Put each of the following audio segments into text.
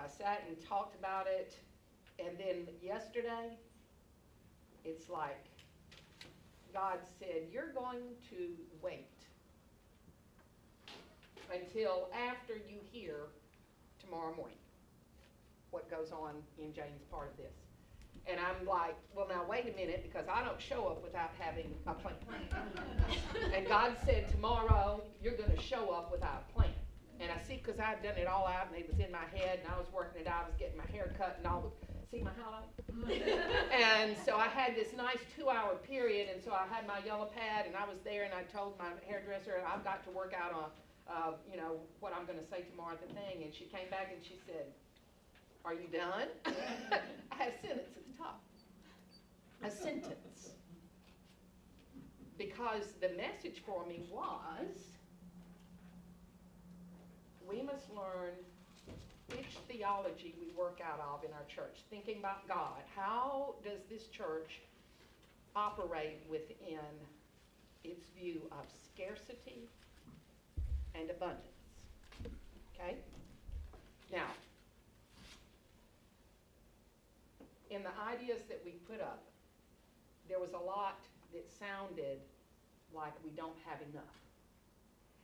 I sat and talked about it, and then yesterday, it's like God said, you're going to wait until after you hear tomorrow morning what goes on in Jane's part of this. And I'm like, well, now wait a minute, because I don't show up without having a plan. And God said, tomorrow you're going to show up without a plan. And I see, because I've done it all out, and it was in my head, and I was working it out, I was getting my hair cut, and all. See my highlight? And so I had this nice 2-hour period, and so I had my yellow pad, and I was there, and I told my hairdresser, I've got to work out on, what I'm going to say tomorrow at the thing. And she came back and she said, are you done? I had a sentence at the top. A sentence. Because the message for me was, we must learn which theology we work out of in our church. Thinking about God. How does this church operate within its view of scarcity and abundance? Okay? Now, in the ideas that we put up, there was a lot that sounded like we don't have enough.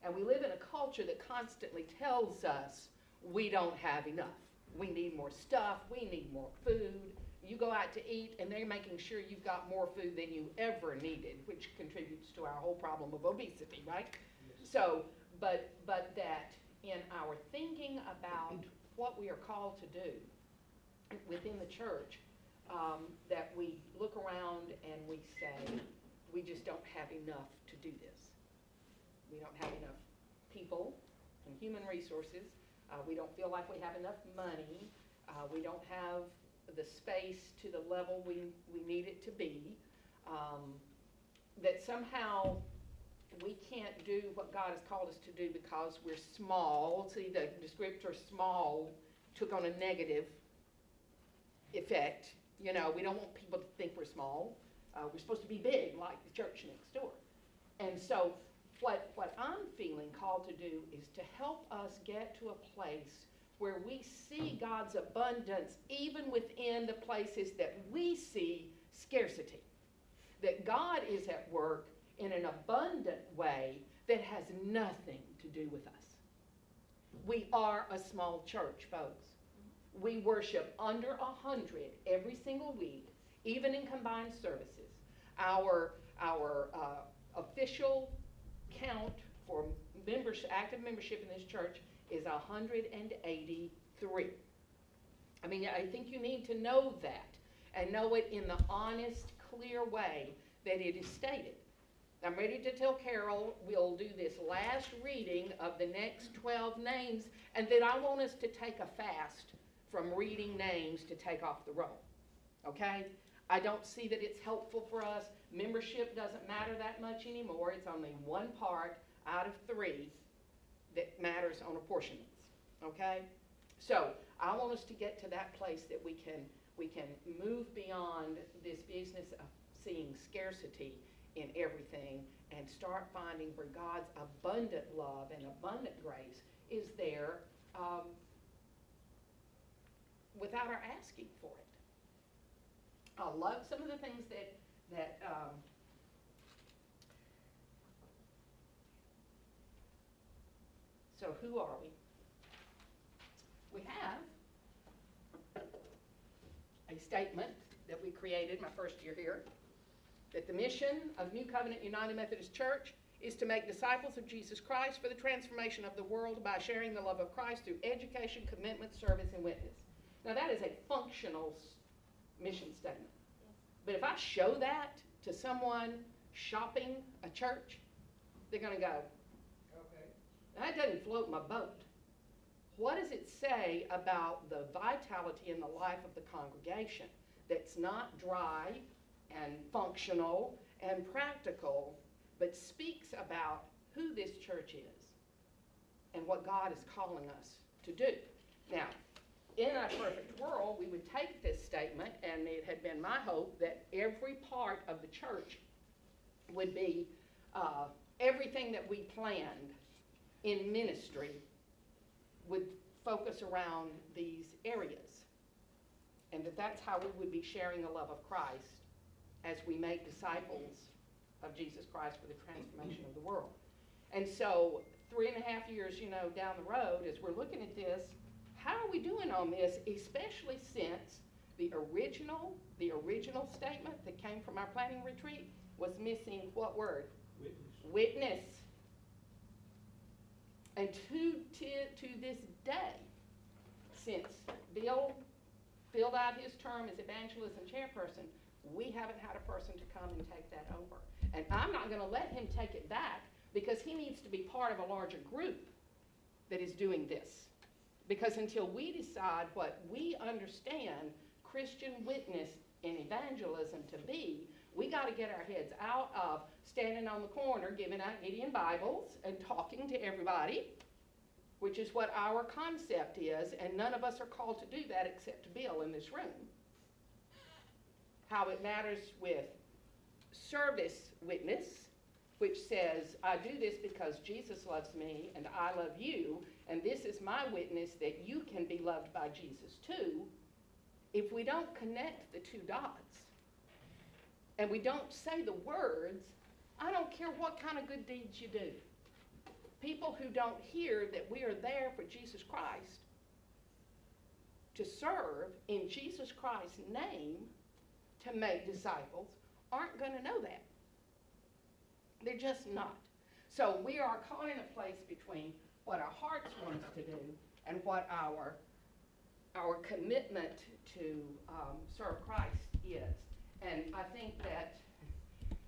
And we live in a culture that constantly tells us we don't have enough. We need more stuff. We need more food. You go out to eat, and they're making sure you've got more food than you ever needed, which contributes to our whole problem of obesity, right? Yes. So, but that in our thinking about what we are called to do within the church, that we look around and we say, we just don't have enough to do this. We don't have enough people and human resources. We don't feel like we have enough money. We don't have the space to the level we need it to be. That somehow we can't do what God has called us to do because we're small. See, the descriptor small took on a negative effect. You know, we don't want people to think we're small. We're supposed to be big, like the church next door. And so what I'm feeling called to do is to help us get to a place where we see God's abundance even within the places that we see scarcity. That God is at work in an abundant way that has nothing to do with us. We are a small church, folks. We worship under 100 every single week, even in combined services. Our official count for active membership in this church is 183. I mean, I think you need to know that and know it in the honest, clear way that it is stated. I'm ready to tell Carol we'll do this last reading of the next 12 names, and then I want us to take a fast from reading names to take off the roll. Okay? I don't see that it's helpful for us. Membership doesn't matter that much anymore. It's only one part out of 3 that matters on apportionments. Okay? So I want us to get to that place that we can move beyond this business of seeing scarcity in everything and start finding where God's abundant love and abundant grace is there without our asking for it. I love some of the things that so who are we? We have a statement that we created my first year here, that the mission of New Covenant United Methodist Church is to make disciples of Jesus Christ for the transformation of the world by sharing the love of Christ through education, commitment, service, and witness. Now that is a functional mission statement. But if I show that to someone shopping a church, they're going to go, okay, that doesn't float my boat. What does it say about the vitality in the life of the congregation that's not dry and functional and practical, but speaks about who this church is and what God is calling us to do? Now, in a perfect world, we would take this statement, and it had been my hope that every part of the church would be everything that we planned in ministry would focus around these areas, and that's how we would be sharing the love of Christ as we make disciples of Jesus Christ for the transformation of the world. And so 3.5 years, down the road, as we're looking at this, how are we doing on this, especially since the original statement that came from our planning retreat was missing what word? Witness. And to this day, since Bill filled out his term as evangelism chairperson, we haven't had a person to come and take that over. And I'm not going to let him take it back, because he needs to be part of a larger group that is doing this. Because until we decide what we understand Christian witness and evangelism to be, we got to get our heads out of standing on the corner giving out Gideon Bibles and talking to everybody, which is what our concept is, and none of us are called to do that except Bill in this room. How it matters with service witness, which says, I do this because Jesus loves me and I love you, and this is my witness that you can be loved by Jesus too. If we don't connect the two dots, and we don't say the words, I don't care what kind of good deeds you do. People who don't hear that we are there for Jesus Christ, to serve in Jesus Christ's name, to make disciples, aren't going to know that. They're just not. So we are caught in a place between what our hearts want us to do and what our commitment to serve Christ is. And I think that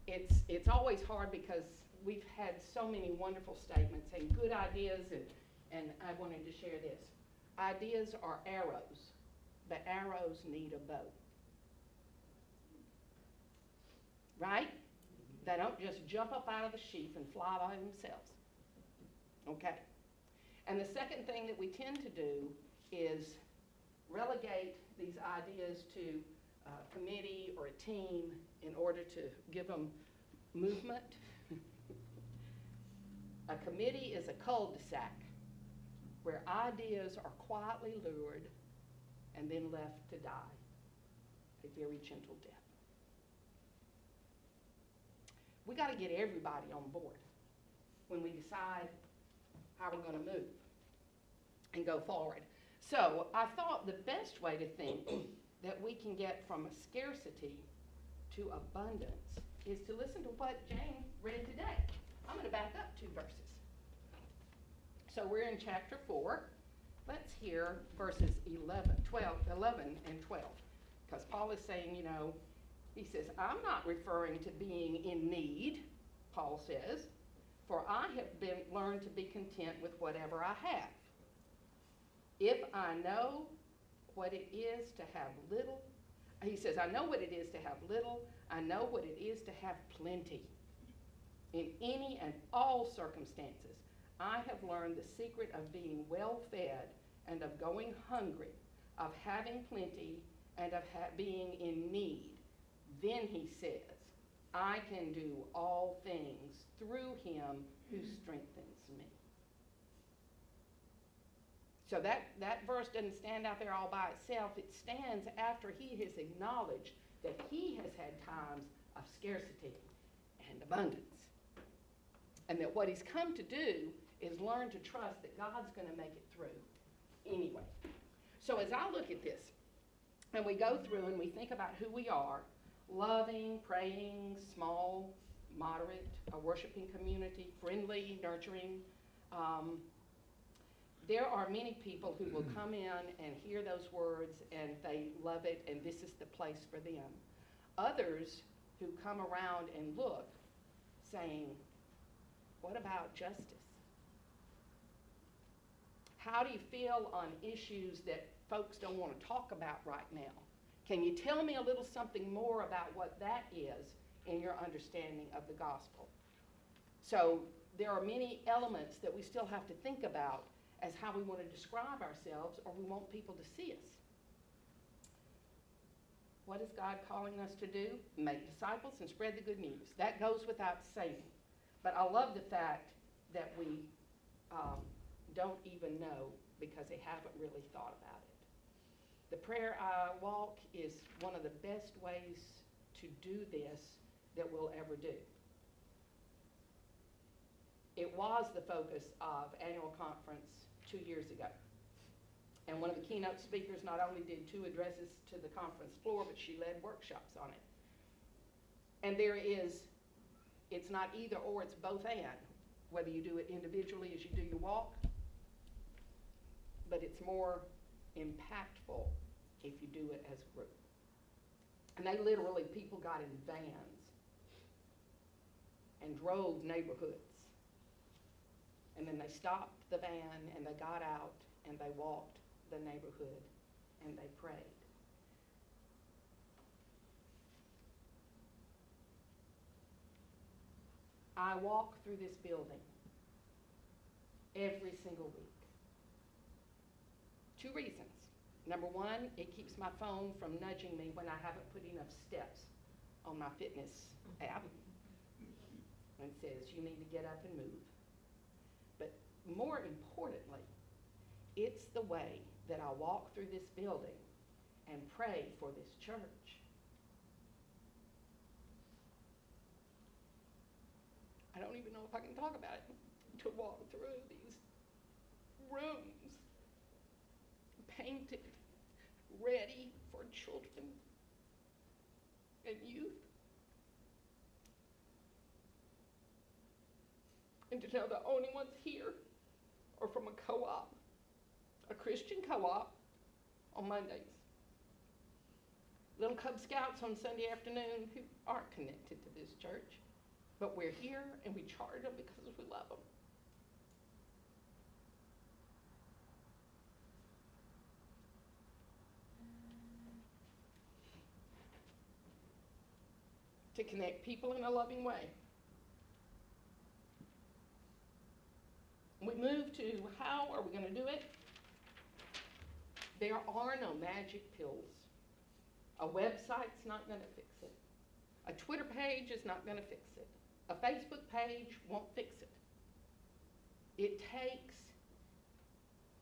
it's always hard, because we've had so many wonderful statements and good ideas, and I wanted to share this. Ideas are arrows, but arrows need a bow. Right? They don't just jump up out of the sheath and fly by themselves. Okay? And the second thing that we tend to do is relegate these ideas to a committee or a team in order to give them movement. A committee is a cul-de-sac where ideas are quietly lured and then left to die a very gentle death. We got to get everybody on board when we decide how we're going to move and go forward. So I thought the best way to think that we can get from a scarcity to abundance is to listen to what Jane read today. I'm going to back up 2 verses. So we're in chapter 4. Let's hear verses 11 and 12. Because Paul is saying, he says, I'm not referring to being in need, Paul says, for I have learned to be content with whatever I have. If I know what it is to have little, he says, I know what it is to have little, I know what it is to have plenty. In any and all circumstances, I have learned the secret of being well fed and of going hungry, of having plenty and of being in need. Then he says, I can do all things through him who strengthens me. So that verse doesn't stand out there all by itself. It stands after he has acknowledged that he has had times of scarcity and abundance. And that what he's come to do is learn to trust that God's going to make it through anyway. So as I look at this, and we go through and we think about who we are, loving, praying, small, moderate, a worshiping community, friendly, nurturing. There are many people who will come in and hear those words and they love it and this is the place for them. Others who come around and look saying, what about justice? How do you feel on issues that folks don't want to talk about right now? Can you tell me a little something more about what that is in your understanding of the gospel? So there are many elements that we still have to think about as how we want to describe ourselves or we want people to see us. What is God calling us to do? Make disciples and spread the good news. That goes without saying. But I love the fact that we don't even know because they haven't really thought about it. The prayer I walk is one of the best ways to do this that we'll ever do. It was the focus of annual conference 2 years ago. And one of the keynote speakers not only did 2 addresses to the conference floor, but she led workshops on it. And it's not either or, it's both and, whether you do it individually as you do your walk, but it's more impactful if you do it as a group. And people got in vans and drove neighborhoods. And then they stopped the van and they got out and they walked the neighborhood and they prayed. I walk through this building every single week. 2 reasons. Number 1, it keeps my phone from nudging me when I haven't put enough steps on my fitness app. And it says, you need to get up and move. But more importantly, it's the way that I walk through this building and pray for this church. I don't even know if I can talk about it, to walk through these rooms painted, ready for children and youth. And to know the only ones here are from a co-op, a Christian co-op on Mondays. Little Cub Scouts on Sunday afternoon who aren't connected to this church, but we're here and we charge them because we love them. To connect people in a loving way. We move to how are we going to do it? There are no magic pills. A website's not going to fix it. A Twitter page is not going to fix it. A Facebook page won't fix it.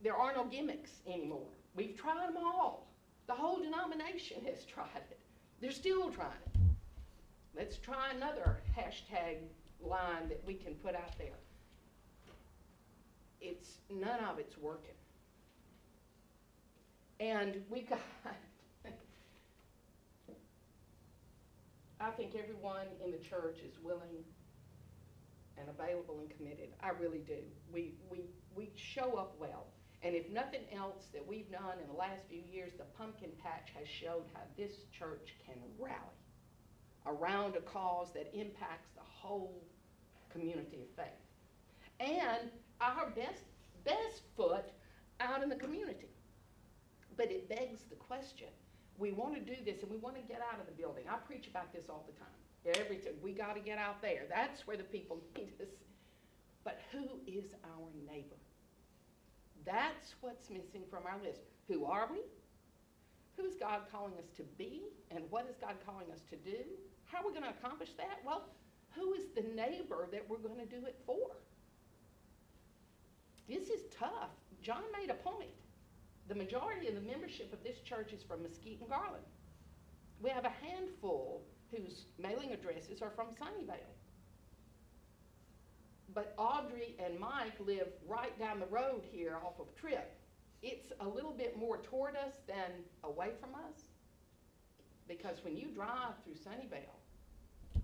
There are no gimmicks anymore. We've tried them all. The whole denomination has tried it. They're still trying it. Let's try another hashtag line that we can put out there. None of it's working. And we've got, I think everyone in the church is willing and available and committed. I really do. We show up well. And if nothing else that we've done in the last few years, the pumpkin patch has showed how this church can rally around a cause that impacts the whole community of faith. And our best foot out in the community. But it begs the question. We want to do this and we want to get out of the building. I preach about this all the time. Every time we got to get out there. That's where the people need us. But who is our neighbor? That's what's missing from our list. Who are we? Who's God calling us to be? And what is God calling us to do? How are we going to accomplish that? Well, who is the neighbor that we're going to do it for? This is tough. John made a point. The majority of the membership of this church is from Mesquite and Garland. We have a handful whose mailing addresses are from Sunnyvale. But Audrey and Mike live right down the road here off of Tripp. It's a little bit more toward us than away from us. Because when you drive through Sunnyvale,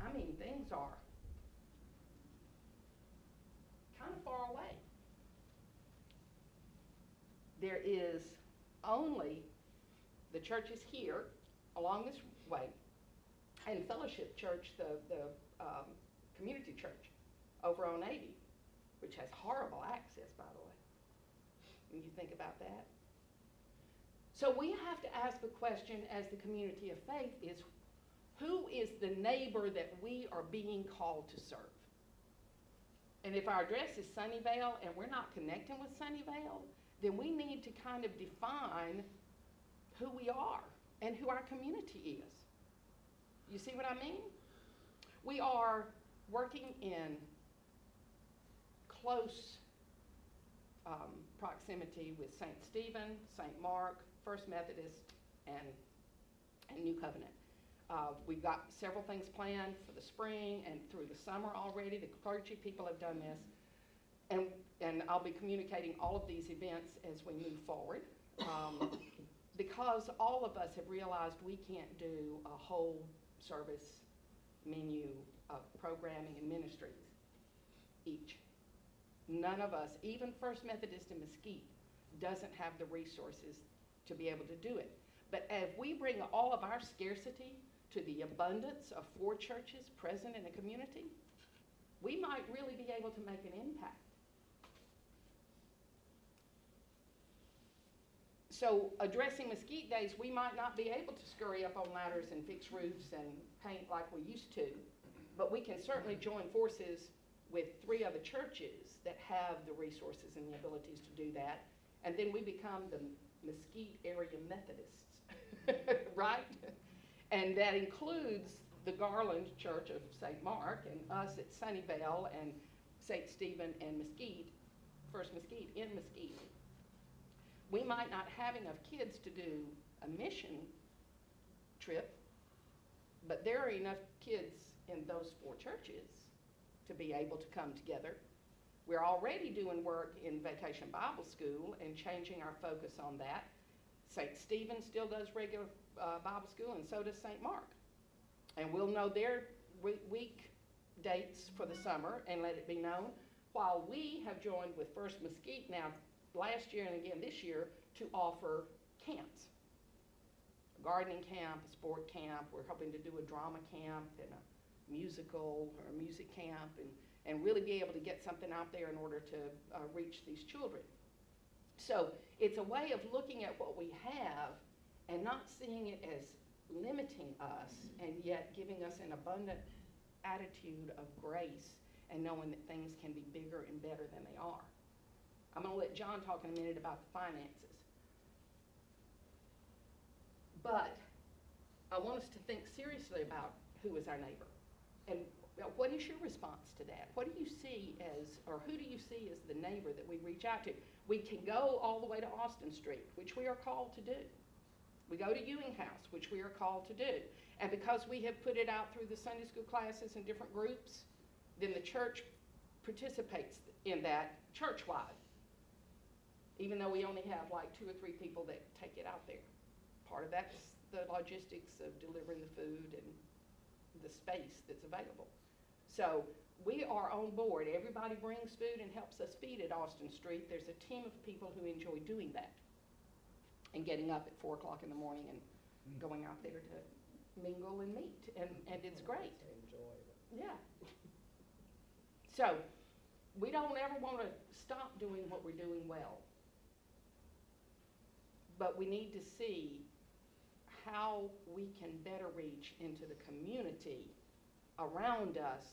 I mean, things are kind of far away. There is only the churches here along this way and Fellowship Church, the community church over on 80, which has horrible access, by the way, when you think about that. So we have to ask the question as the community of faith is, who is the neighbor that we are being called to serve? And if our address is Sunnyvale and we're not connecting with Sunnyvale, then we need to kind of define who we are and who our community is. You see what I mean? We are working in close proximity with St. Stephen, St. Mark, First Methodist, and New Covenant. We've got several things planned for the spring and through the summer already. The clergy people have done this. And I'll be communicating all of these events as we move forward. Because all of us have realized we can't do a whole service menu of programming and ministries each. None of us, even First Methodist in Mesquite, doesn't have the resources to be able to do it. But if we bring all of our scarcity to the abundance of 4 churches present in a community, we might really be able to make an impact. So addressing Mesquite Days, we might not be able to scurry up on ladders and fix roofs and paint like we used to, but we can certainly join forces with 3 other churches that have the resources and the abilities to do that, and then we become the Mesquite area Methodists, right? And that includes the Garland Church of St. Mark and us at Sunnyvale and St. Stephen and Mesquite, First Mesquite in Mesquite. We might not have enough kids to do a mission trip, but there are enough kids in those 4 churches to be able to come together. We're already doing work in Vacation Bible School and changing our focus on that. St. Stephen still does regular Bible school, and so does St. Mark. And we'll know their week dates for the summer and let it be known, while we have joined with First Mesquite now last year and again this year to offer camps. A gardening camp, a sport camp. We're hoping to do a drama camp and a musical or a music camp and really be able to get something out there in order to reach these children. So it's a way of looking at what we have and not seeing it as limiting us, and yet giving us an abundant attitude of grace and knowing that things can be bigger and better than they are. I'm going to let John talk in a minute about the finances. But I want us to think seriously about who is our neighbor. And what is your response to that? What do you see as, or who do you see as the neighbor that we reach out to? We can go all the way to Austin Street, which we are called to do. We go to Ewing House, which we are called to do. And because we have put it out through the Sunday school classes and different groups, then the church participates in that church-wide, even though we only have like 2 or 3 people that take it out there. Part of that's the logistics of delivering the food and the space that's available. So we are on board. Everybody brings food and helps us feed at Austin Street. There's a team of people who enjoy doing that and getting up at 4 o'clock in the morning and going out there to mingle and meet, and it's great. Enjoy it. Yeah. So we don't ever want to stop doing what we're doing well, but we need to see how we can better reach into the community around us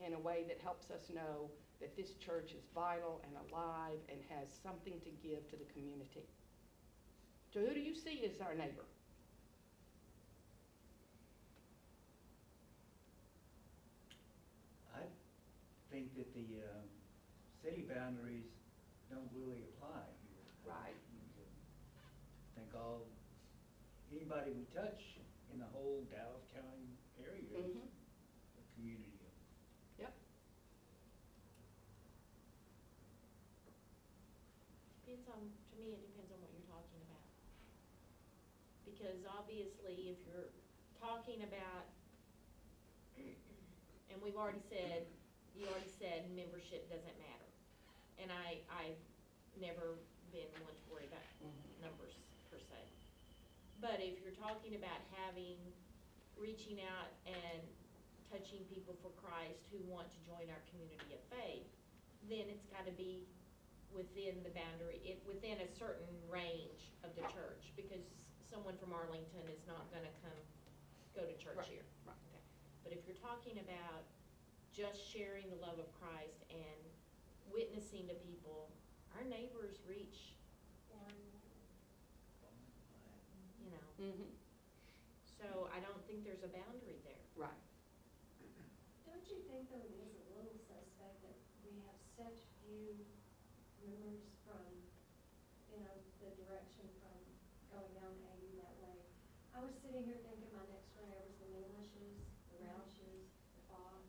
in a way that helps us know that this church is vital and alive and has something to give to the community. So who do you see as our neighbor? I think that the city boundaries don't really apply here. Right. I think anybody we touch in the whole Dallas County area is a community. Yep. To me, it depends on what you're talking about. Because obviously, if you're talking about, and you already said membership doesn't matter. And I've never been one to worry about numbers per se. But if you're talking about reaching out and touching people for Christ who want to join our community of faith, then it's got to be within the boundary, within a certain range of the church, because someone from Arlington is not going to go to church here. Right. Okay. But if you're talking about just sharing the love of Christ and witnessing to people, our neighbors reach, you know. So I don't think there's a boundary there. Right. Don't you think, though, it is a little suspect that we have such few members from I was sitting here thinking my next door neighbors, the Newlishes, the Roushes, the Fox,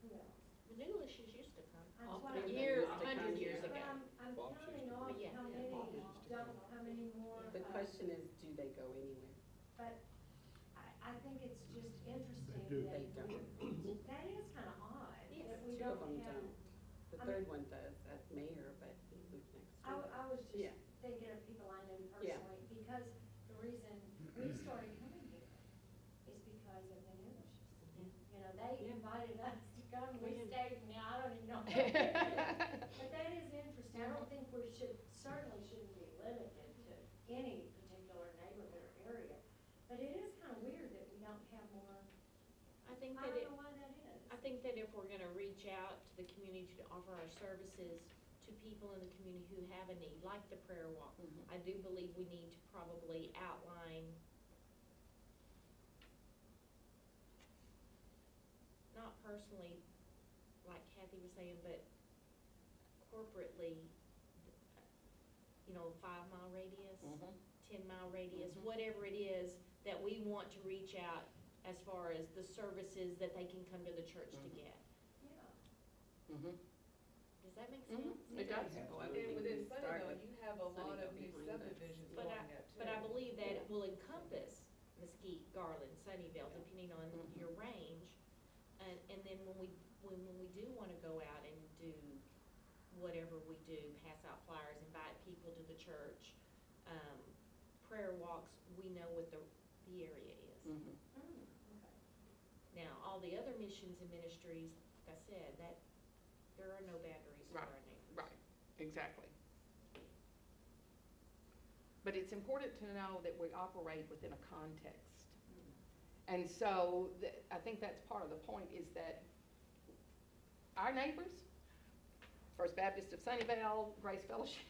who else? The Newlishes used to come. That's what I'm Years, thinking. 100 years But ago. I'm Fox counting used to off be. how Yeah. many, Fox used to don't, come. how many more. The question is, do they go anywhere? But I think it's just interesting do. that They don't. that is kind of odd, Yes. that we Two don't of them have. don't. The I third one does, that mayor, but he lives next door. I was just Yeah. thinking of people I knew Yeah. personally, because the reason we started coming here is because of the Newlishes. You know, they Yeah. invited us to come, we Yeah. stayed, now I don't even know. But that is interesting, I don't think we certainly shouldn't be limited to any particular neighborhood or area. But it is kind of weird that we don't have more, I think I that don't it, know why that is. I think that if we're gonna reach out to the community to offer our services to people in the community who have a need, like the prayer walk, Mhm. I do believe we need to probably outline, not personally, like Kathy was saying, but corporately, you know, 5-mile radius, Mhm. 10-mile radius, Mhm. whatever it is that we want to reach out as far as the services that they can come to the church to Mhm. get. Yeah. Mhm. Does that make Mhm. sense? It does. Yeah. Oh, I And would think within we'd start Sunnyvale, with you have a lot of Sunnyvale new behind us. subdivisions But going I, up too. but I believe that it will encompass Mesquite, Garland, Sunnyvale, depending on Mhm. your range. And then when we do wanna go out and do whatever we do, pass out flyers, invite people to the church, prayer walks, we know what the area is. Mhm. Okay. Now, all the other missions and ministries, like I said, that, there are no boundaries for Right, our neighbors. Right, exactly. But it's important to know that we operate within a context. And so, I think that's part of the point, is that our neighbors, First Baptist of Sunnyvale, Grace Fellowship,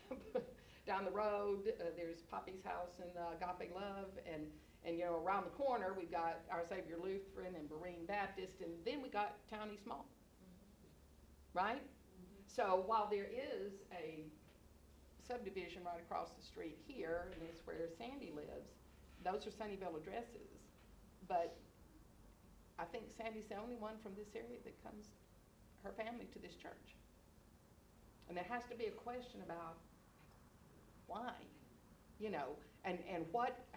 down the road, there's Poppy's House and Agape Love, and you know, around the corner, we've got Our Savior Lutheran and Berean Baptist, and then we got Town East Mall, right? So while there is a subdivision right across the street here, and it's where Sandy lives, those are Sunnyvale addresses. But I think Sandy's the only one from this area that comes, her family, to this church. And there has to be a question about why, you know, and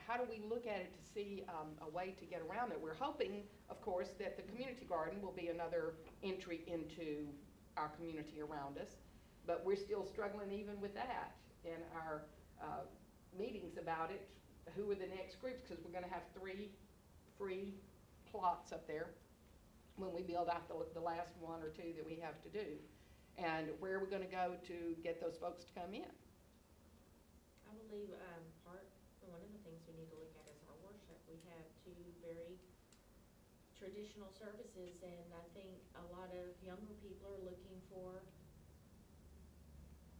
how do we look at it to see a way to get around it? We're hoping, of course, that the community garden will be another entry into our community around us, but we're still struggling even with that in our meetings about it. Who are the next groups? Because we're gonna have 3 free plots up there when we build out the last 1 or 2 that we have to do. And where are we gonna go to get those folks to come in? I believe, one of the things we need to look at is our worship. We have 2 very traditional services, and I think a lot of younger people are looking for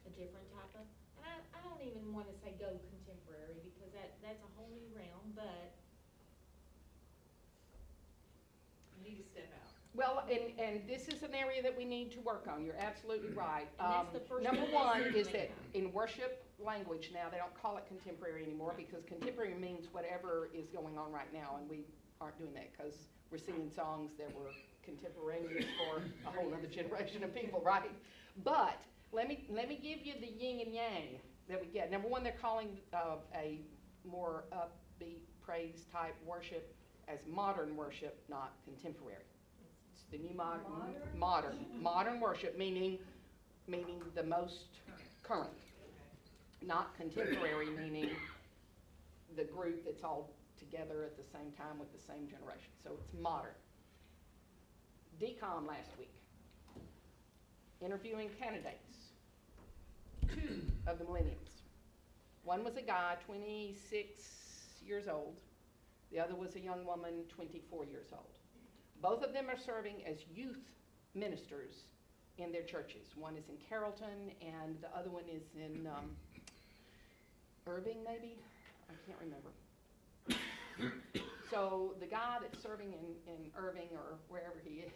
a different type of, and I don't even wanna say go contemporary, because that's a whole new realm, but You need to step out. Well, and this is an area that we need to work on, you're absolutely right. And that's the first Number thing they one said is to that me. in worship language now, they don't call it contemporary anymore, because contemporary means whatever is going on right now, and we aren't doing that, because we're singing songs that were contemporaneous for a whole other generation of people, right? But, let me give you the yin and yang that we get. Number one, they're calling a more upbeat, praise type worship as modern worship, not contemporary. It's the new modern worship, meaning the most current. Not contemporary, meaning the group that's all together at the same time with the same generation. So it's modern. DCOM last week, interviewing candidates. 2 of the millennials. One was a guy, 26 years old. The other was a young woman, 24 years old. Both of them are serving as youth ministers in their churches. One is in Carrollton, and the other one is in Irving, maybe? I can't remember. So the guy that's serving in Irving, or wherever he is,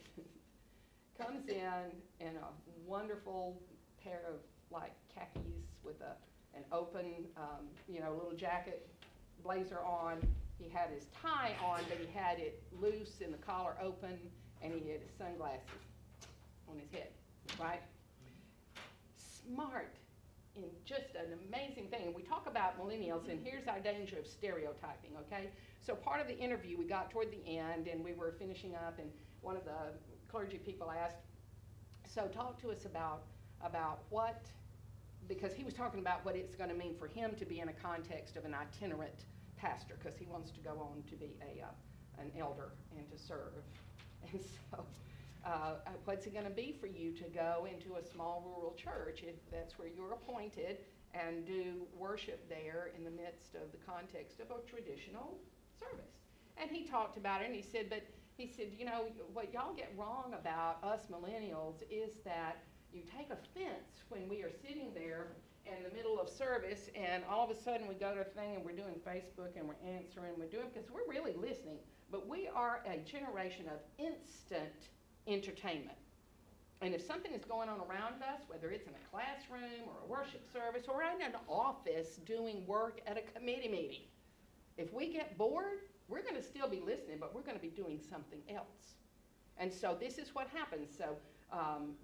comes in a wonderful pair of like khakis with an open, little jacket, blazer on, he had his tie on, but he had it loose and the collar open, and he had his sunglasses on his head, right? Smart, and just an amazing thing. And we talk about millennials, and here's our danger of stereotyping, okay? So part of the interview, we got toward the end, and we were finishing up, and one of the clergy people asked, so talk to us about what, because he was talking about what it's going to mean for him to be in a context of an itinerant pastor, because he wants to go on to be an elder and to serve. And so what's it going to be for you to go into a small rural church if that's where you're appointed and do worship there in the midst of the context of a traditional service? And he talked about it, and he said, you know, what y'all get wrong about us millennials is that you take offense when we are sitting there in the middle of service, and all of a sudden we go to a thing and we're doing Facebook and we're answering, because we're really listening, but we are a generation of instant entertainment. And if something is going on around us, whether it's in a classroom or a worship service or in an office doing work at a committee meeting, if we get bored, we're going to still be listening, but we're going to be doing something else. And so this is what happens. So,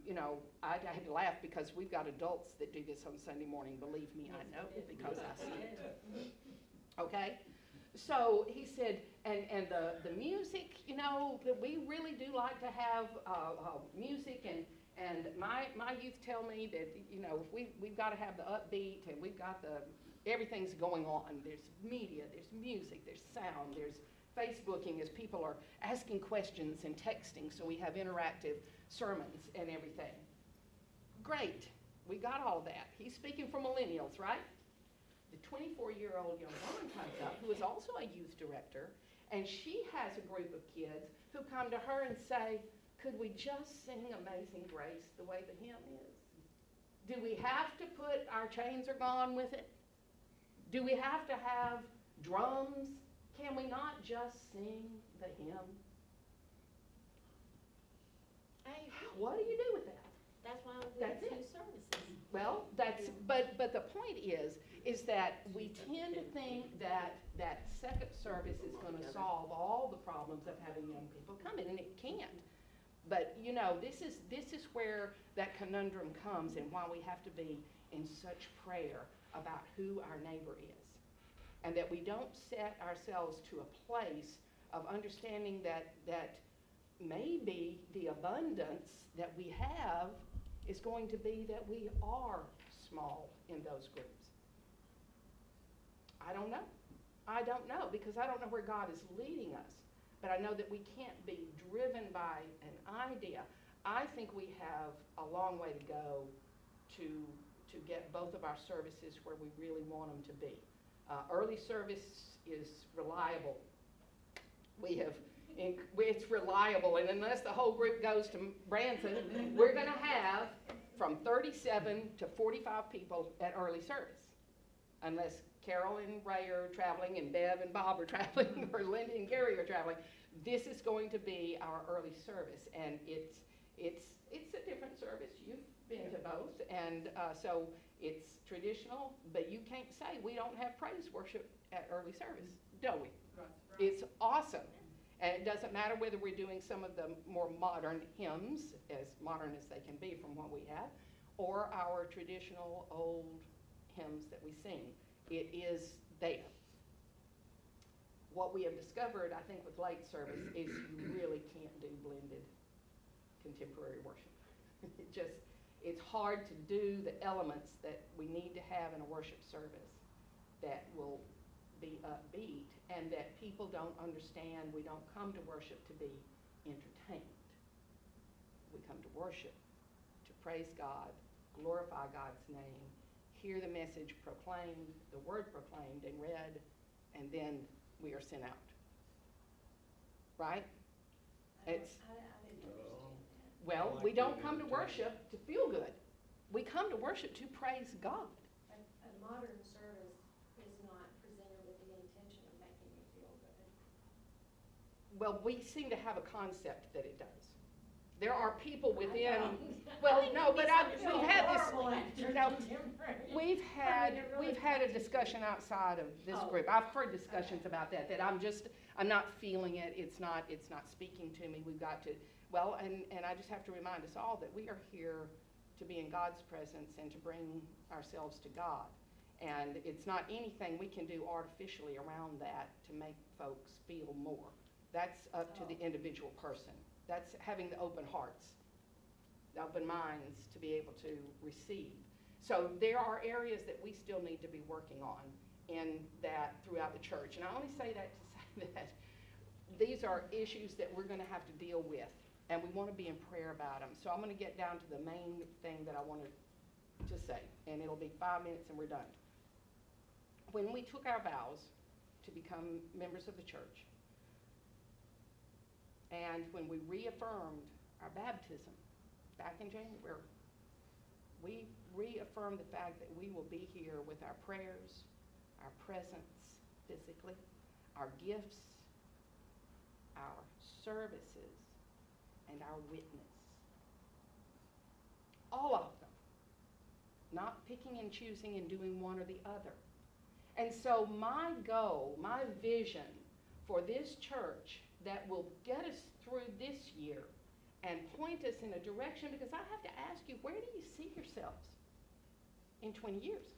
you know, I had to laugh because we've got adults that do this on Sunday morning. Believe me, I know, because I see it. Okay? So he said, and the music, you know, that we really do like to have music, and my youth tell me that, you know, we've got to have the upbeat, and we've got everything's going on. There's media, there's music, there's sound, there's Facebooking as people are asking questions and texting, so we have interactive sermons and everything. Great, we got all that. He's speaking for millennials, right? The 24-year-old young woman comes up, who is also a youth director, and she has a group of kids who come to her and say, could we just sing Amazing Grace the way the hymn is? Do we have to put Our Chains Are Gone with it? Do we have to have drums? Can we not just sing the hymn? What do you do with that? That's why we That's do it. services. Well, but the point is that we tend to think that second service is going to solve all the problems of having young people come in, and it can't. But you know, this is where that conundrum comes, and why we have to be in such prayer about who our neighbor is, and that we don't set ourselves to a place of understanding that maybe the abundance that we have is going to be that we are small in those groups. I don't know, because I don't know where God is leading us. But I know that we can't be driven by an idea. I think we have a long way to go to get both of our services where we really want them to be. Early service is reliable. It's reliable, and unless the whole group goes to Branson, we're going to have from 37 to 45 people at early service, unless Carol and Ray are traveling, and Bev and Bob are traveling, or Linda and Gary are traveling. This is going to be our early service, and it's a different service. You've been to both, and so it's traditional, but you can't say we don't have praise worship at early service, do we? It's awesome. And it doesn't matter whether we're doing some of the more modern hymns, as modern as they can be from what we have, or our traditional old hymns that we sing. It is there. What we have discovered, I think, with late service is you really can't do blended contemporary worship. It's hard to do the elements that we need to have in a worship service that will be upbeat, and that people don't understand. We don't come to worship to be entertained. We come to worship to praise God, glorify God's name, hear the message proclaimed, the word proclaimed and read, and then we are sent out. Right? I didn't understand that. Well, we don't come to worship to feel good. We come to worship to praise God. A modern service is not presented with the intention of making you feel good. Well, we seem to have a concept that it does. there are people within, well, no, but we've had this, no, we've had a discussion outside of this group. I've heard discussions about that I'm not feeling it, it's not speaking to me. We've got to, well, and I just have to remind us all that we are here to be in God's presence and to bring ourselves to God. And it's not anything we can do artificially around that to make folks feel more. That's up to the individual person. That's having the open hearts, the open minds to be able to receive. So there are areas that we still need to be working on in that throughout the church. And I only say that to say that these are issues that we're going to have to deal with, and we want to be in prayer about them. So I'm going to get down to the main thing that I wanted to say, and it'll be 5 minutes and we're done. When we took our vows to become members of the church, and when we reaffirmed our baptism back in January, we reaffirmed the fact that we will be here with our prayers, our presence physically, our gifts, our services, and our witness. All of them. Not picking and choosing and doing one or the other. And so my goal, my vision for this church that will get us through this year and point us in a direction, because I have to ask you, where do you see yourselves in 20 years?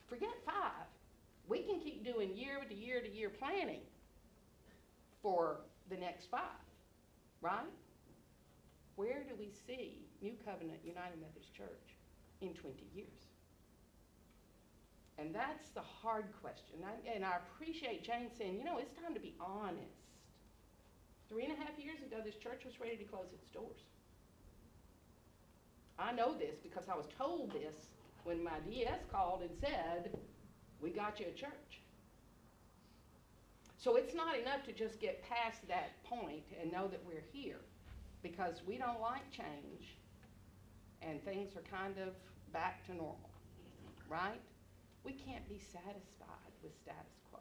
Forget 5. We can keep doing year to year to year planning for the next 5, right? Where do we see New Covenant United Methodist Church in 20 years? And that's the hard question. And I appreciate Jane saying, you know, it's time to be honest. 3.5 years ago, this church was ready to close its doors. I know this because I was told this when my DS called and said, we got you a church. So it's not enough to just get past that point and know that we're here, because we don't like change and things are kind of back to normal, right? We can't be satisfied with status quo.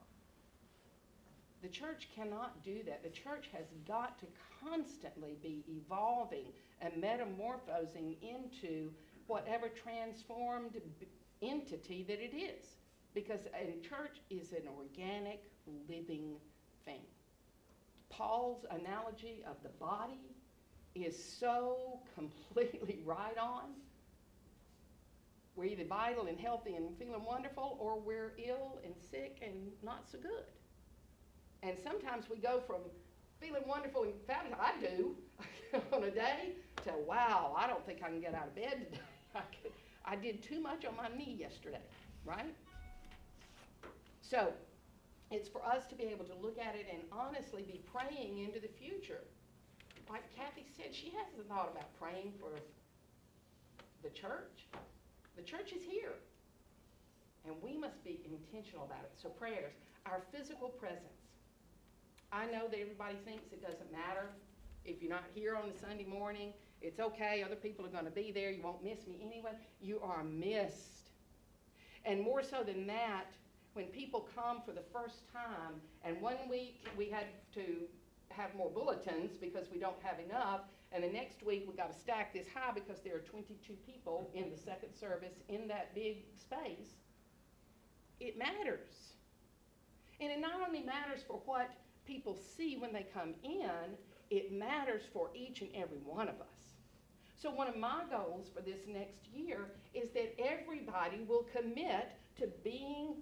The church cannot do that. The church has got to constantly be evolving and metamorphosing into whatever transformed entity that it is. Because a church is an organic, living thing. Paul's analogy of the body is so completely right on. We're either vital and healthy and feeling wonderful, or we're ill and sick and not so good. And sometimes we go from feeling wonderful and fabulous, I do, on a day, to wow, I don't think I can get out of bed today. I did too much on my knee yesterday, right? So it's for us to be able to look at it and honestly be praying into the future. Like Kathy said, she hasn't thought about praying for the church. The church is here. And we must be intentional about it. So prayers, our physical presence. I know that everybody thinks it doesn't matter. If you're not here on a Sunday morning, it's okay. Other people are going to be there. You won't miss me anyway. You are missed. And more so than that, when people come for the first time, and 1 week we had to have more bulletins because we don't have enough, and the next week we got to stack this high because there are 22 people in the second service in that big space, it matters. And it not only matters for what people see when they come in, it matters for each and every one of us. So one of my goals for this next year is that everybody will commit to being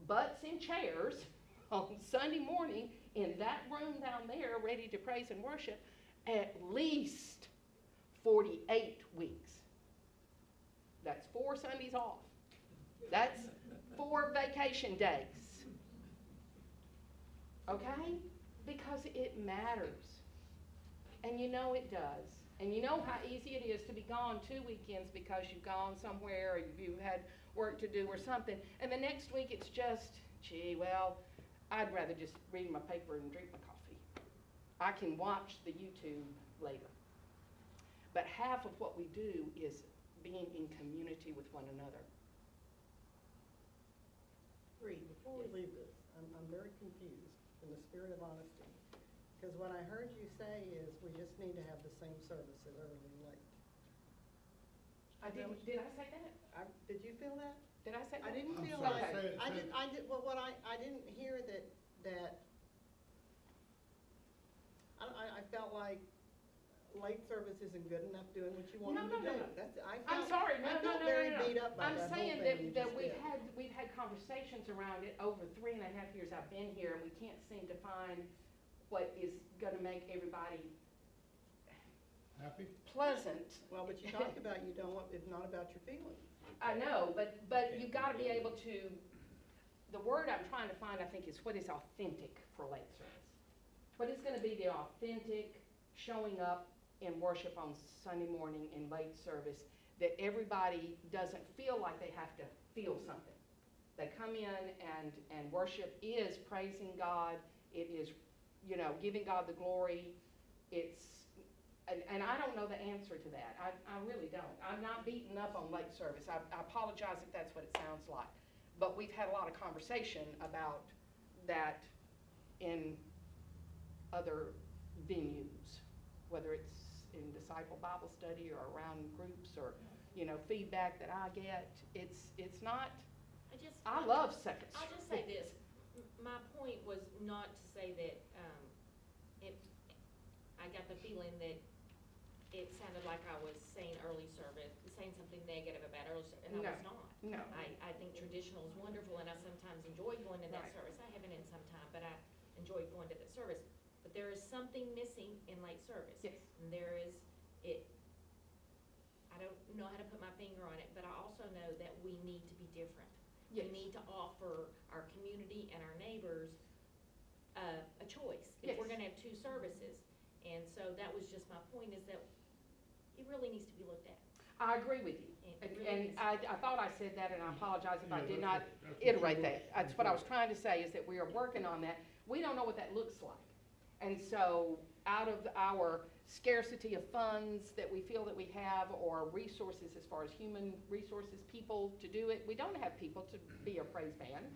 butts in chairs on Sunday morning in that room down there ready to praise and worship at least 48 weeks. That's 4 Sundays off. That's 4 vacation days. Okay? Because it matters. And you know it does. And you know how easy it is to be gone 2 weekends because you've gone somewhere or you've had work to do or something. And the next week it's just, gee, well, I'd rather just read my paper and drink my coffee. I can watch the YouTube later. But half of what we do is being in community with one another. Reid, before we leave this, I'm very confused in the spirit of honesty. because what I heard you say is we just need to have the same services early and late. Did I say that? Did you feel that? Did I say that? I didn't I'm feel sorry, like, say it, I say did, it. I did, well, I didn't hear that, I felt like late service isn't good enough doing what you want No, them to no, do. no, no. That's, I'm sorry, no, I no, felt no, very no, no. beat up by I'm that whole saying thing you that just we've did. had conversations around it over 3.5 years I've been here, and we can't seem to find what is gonna make everybody Happy? pleasant. Well, but you talked about you don't want, it's not about your feelings. I know, but you gotta be able to, the word I'm trying to find, I think, is what is authentic for late service. What is gonna be the authentic showing up in worship on Sunday morning in late service, that everybody doesn't feel like they have to feel something. They come in and worship is praising God, it is, giving God the glory, and I don't know the answer to that, I really don't. I'm not beating up on late service, I apologize if that's what it sounds like. But we've had a lot of conversation about that in other venues, whether it's in disciple Bible study or around groups or, feedback that I get. It's not, I love second I'll just say this, my point was not to say that, I got the feeling that it sounded like I was saying early service, saying something negative about early service, and I was not. no. I think traditional is wonderful, and I sometimes enjoy going to that Right. service. I haven't in some time, but I enjoy going to that service. But there is something missing in late service. Yes. And there is, I don't know how to put my finger on it, but I also know that we need to be different. Yes. We need to offer our community and our neighbors a choice. Yes. If we're gonna have 2 services. And so that was just my point, is that it really needs to be looked at. I agree with you. It really And needs I thought I said that, and I apologize if I Yeah, did that's not what iterate you that. were- That's what I was trying to say, is that we are working on that. We don't know what that looks like. And so, out of our scarcity of funds that we feel that we have, or resources as far as human resources, people to do it, we don't have people to be a praise band.